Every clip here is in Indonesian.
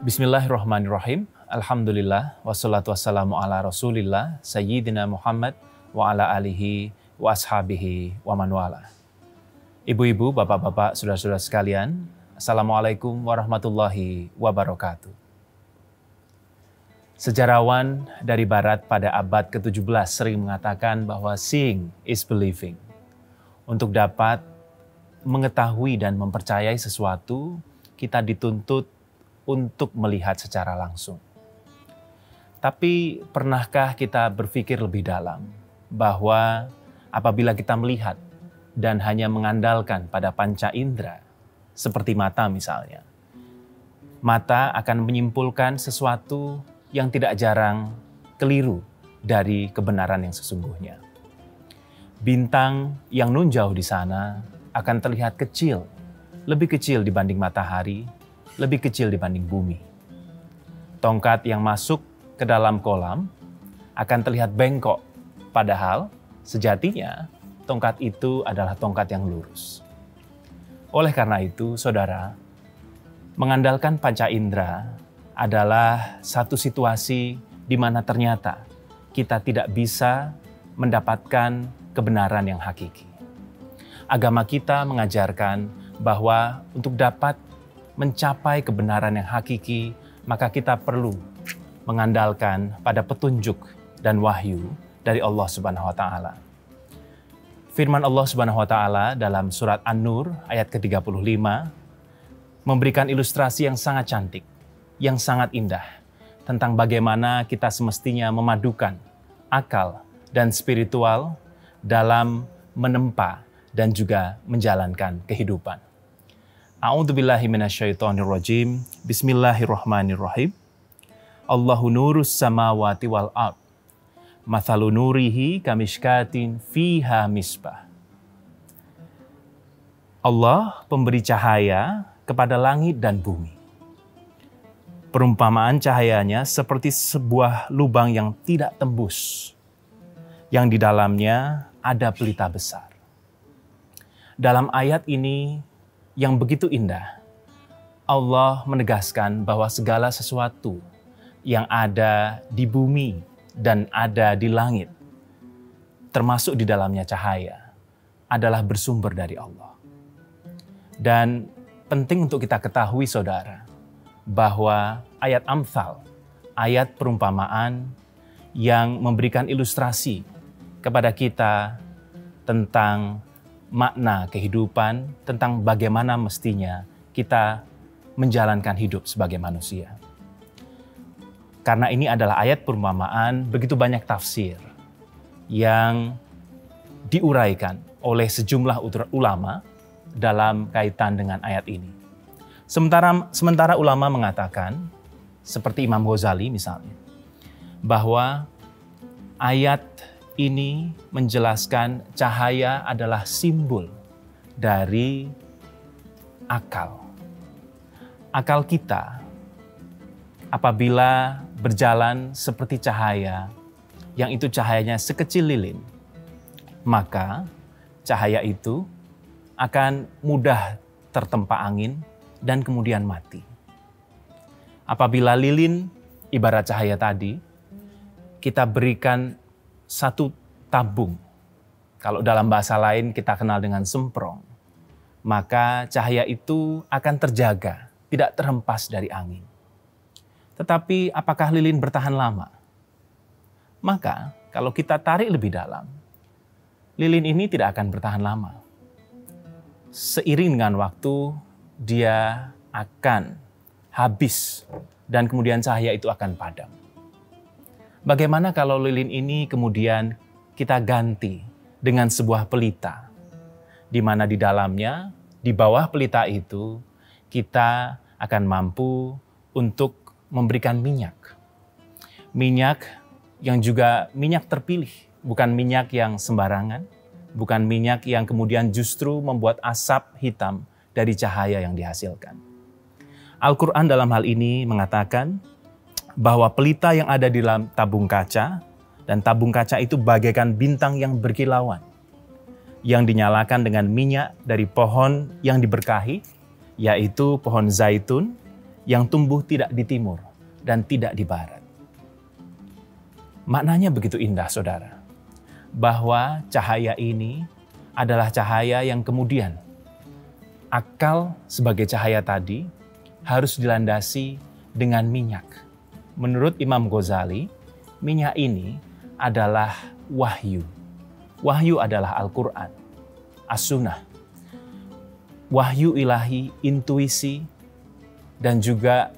Bismillahirrahmanirrahim. Alhamdulillah, wassalatu wassalamu ala rasulillah, Sayyidina Muhammad, wa ala alihi, wa ashabihi, wa man wala. Ibu-ibu, bapak-bapak, saudara-saudara sekalian, Assalamualaikum warahmatullahi wabarakatuh. Sejarawan dari barat pada abad ke-17 sering mengatakan bahwa seeing is believing. Untuk dapat mengetahui dan mempercayai sesuatu, kita dituntut untuk melihat secara langsung. Tapi pernahkah kita berpikir lebih dalam bahwa apabila kita melihat dan hanya mengandalkan pada panca indera, seperti mata misalnya, mata akan menyimpulkan sesuatu yang tidak jarang keliru dari kebenaran yang sesungguhnya. Bintang yang nun jauh di sana akan terlihat kecil, lebih kecil dibanding matahari, lebih kecil dibanding bumi. Tongkat yang masuk ke dalam kolam akan terlihat bengkok, padahal sejatinya tongkat itu adalah tongkat yang lurus. Oleh karena itu, saudara, mengandalkan panca indera adalah satu situasi di mana ternyata kita tidak bisa mendapatkan kebenaran yang hakiki. Agama kita mengajarkan bahwa untuk dapat mencapai kebenaran yang hakiki, maka kita perlu mengandalkan pada petunjuk dan wahyu dari Allah Subhanahu wa Ta'ala. Firman Allah Subhanahu wa Ta'ala dalam surat An-Nur ayat ke-35 memberikan ilustrasi yang sangat cantik, yang sangat indah tentang bagaimana kita semestinya memadukan akal dan spiritual dalam menempa dan juga menjalankan kehidupan. A'udzubillahi minasyaitonirrajim. Bismillahirrahmanirrahim. Allahu nurus samawati wal ard. Mathalu nurihi kamishkatin fiha misbah. Allah pemberi cahaya kepada langit dan bumi. Perumpamaan cahayanya seperti sebuah lubang yang tidak tembus, yang di dalamnya ada pelita besar. Dalam ayat ini yang begitu indah, Allah menegaskan bahwa segala sesuatu yang ada di bumi dan ada di langit, termasuk di dalamnya cahaya, adalah bersumber dari Allah. Dan penting untuk kita ketahui, saudara, bahwa ayat Amthal, ayat perumpamaan yang memberikan ilustrasi kepada kita tentang makna kehidupan, tentang bagaimana mestinya kita menjalankan hidup sebagai manusia. Karena ini adalah ayat perumpamaan, begitu banyak tafsir yang diuraikan oleh sejumlah ulama dalam kaitan dengan ayat ini. Sementara ulama mengatakan, seperti Imam Ghazali misalnya, bahwa ayat ini menjelaskan cahaya adalah simbol dari akal. Akal kita apabila berjalan seperti cahaya, yang itu cahayanya sekecil lilin, maka cahaya itu akan mudah tertempa angin dan kemudian mati. Apabila lilin ibarat cahaya tadi, kita berikan satu tabung, kalau dalam bahasa lain kita kenal dengan semprong, maka cahaya itu akan terjaga, tidak terhempas dari angin. Tetapi apakah lilin bertahan lama? Maka kalau kita tarik lebih dalam, lilin ini tidak akan bertahan lama. Seiring dengan waktu, dia akan habis dan kemudian cahaya itu akan padam. Bagaimana kalau lilin ini kemudian kita ganti dengan sebuah pelita, di mana di dalamnya, di bawah pelita itu, kita akan mampu untuk memberikan minyak. Minyak yang juga minyak terpilih, bukan minyak yang sembarangan, bukan minyak yang kemudian justru membuat asap hitam dari cahaya yang dihasilkan. Al-Quran dalam hal ini mengatakan bahwa pelita yang ada di dalam tabung kaca, dan tabung kaca itu bagaikan bintang yang berkilauan, yang dinyalakan dengan minyak dari pohon yang diberkahi, yaitu pohon zaitun yang tumbuh tidak di timur dan tidak di barat. Maknanya begitu indah, saudara, bahwa cahaya ini adalah cahaya yang kemudian akal sebagai cahaya tadi harus dilandasi dengan minyak. Menurut Imam Ghazali, minyak ini adalah wahyu. Wahyu adalah Al-Quran, As-Sunnah. Wahyu ilahi, intuisi, dan juga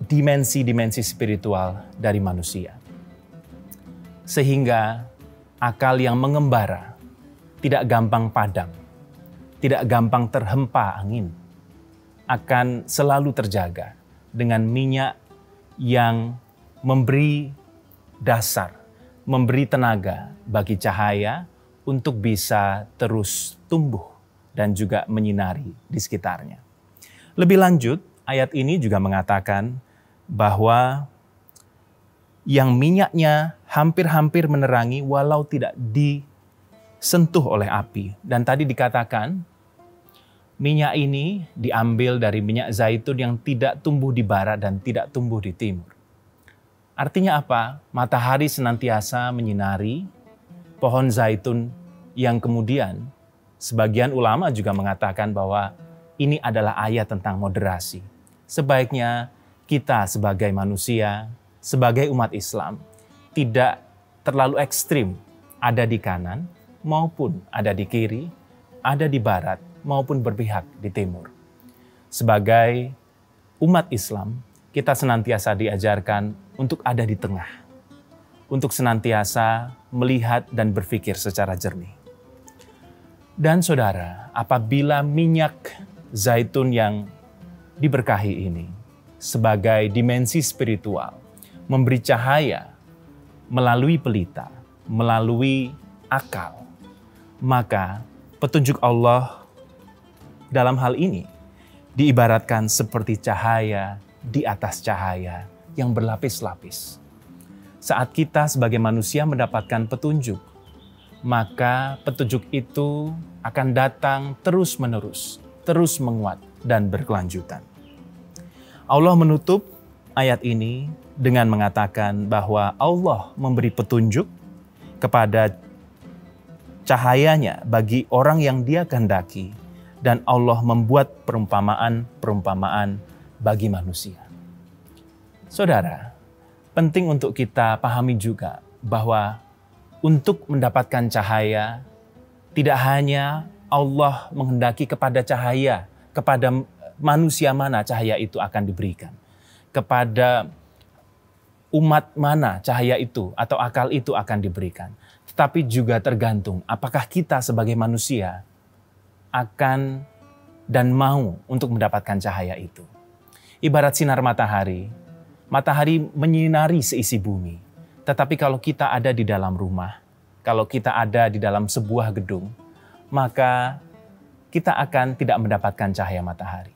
dimensi-dimensi spiritual dari manusia. Sehingga akal yang mengembara tidak gampang padam, tidak gampang terhempa angin, akan selalu terjaga dengan minyak yang memberi dasar, memberi tenaga bagi cahaya untuk bisa terus tumbuh dan juga menyinari di sekitarnya. Lebih lanjut, ayat ini juga mengatakan bahwa yang minyaknya hampir-hampir menerangi walau tidak disentuh oleh api. Dan tadi dikatakan minyak ini diambil dari minyak zaitun yang tidak tumbuh di barat dan tidak tumbuh di timur. Artinya apa? Matahari senantiasa menyinari pohon zaitun yang kemudian sebagian ulama juga mengatakan bahwa ini adalah ayat tentang moderasi. Sebaiknya kita sebagai manusia, sebagai umat Islam, tidak terlalu ekstrim ada di kanan maupun ada di kiri, ada di barat maupun berpihak di timur. Sebagai umat Islam, kita senantiasa diajarkan untuk ada di tengah, untuk senantiasa melihat dan berpikir secara jernih. Dan saudara, apabila minyak zaitun yang diberkahi ini sebagai dimensi spiritual memberi cahaya melalui pelita, melalui akal, maka petunjuk Allah dalam hal ini diibaratkan seperti cahaya di atas cahaya yang berlapis-lapis. Saat kita sebagai manusia mendapatkan petunjuk, maka petunjuk itu akan datang terus-menerus, terus menguat dan berkelanjutan. Allah menutup ayat ini dengan mengatakan bahwa Allah memberi petunjuk kepada cahayanya bagi orang yang Dia kehendaki, dan Allah membuat perumpamaan-perumpamaan bagi manusia. Saudara, penting untuk kita pahami juga bahwa untuk mendapatkan cahaya, tidak hanya Allah menghendaki kepada cahaya, kepada manusia mana cahaya itu akan diberikan, kepada umat mana cahaya itu atau akal itu akan diberikan, tetapi juga tergantung apakah kita sebagai manusia akan dan mau untuk mendapatkan cahaya itu. Ibarat sinar matahari, matahari menyinari seisi bumi. Tetapi kalau kita ada di dalam rumah, kalau kita ada di dalam sebuah gedung, maka kita akan tidak mendapatkan cahaya matahari.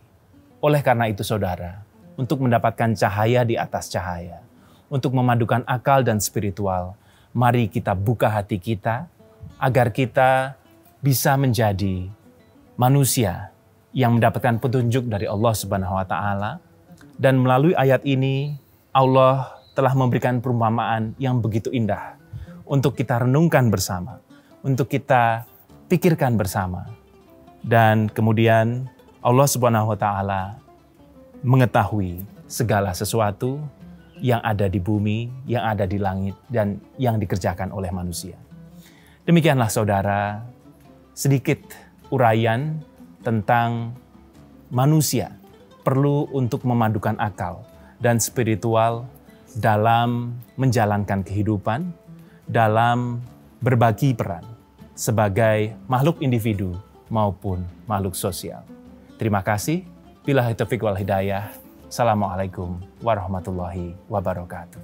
Oleh karena itu saudara, untuk mendapatkan cahaya di atas cahaya, untuk memadukan akal dan spiritual, mari kita buka hati kita agar kita bisa menjadi manusia yang mendapatkan petunjuk dari Allah Subhanahu wa taala. Dan melalui ayat ini Allah telah memberikan perumpamaan yang begitu indah untuk kita renungkan bersama, untuk kita pikirkan bersama. Dan kemudian Allah Subhanahu wa taala mengetahui segala sesuatu yang ada di bumi, yang ada di langit, dan yang dikerjakan oleh manusia. Demikianlah saudara, sedikit uraian tentang manusia perlu untuk memadukan akal dan spiritual dalam menjalankan kehidupan, dalam berbagi peran sebagai makhluk individu maupun makhluk sosial. Terima kasih. Billahi taufiq wal hidayah. Assalamualaikum warahmatullahi wabarakatuh.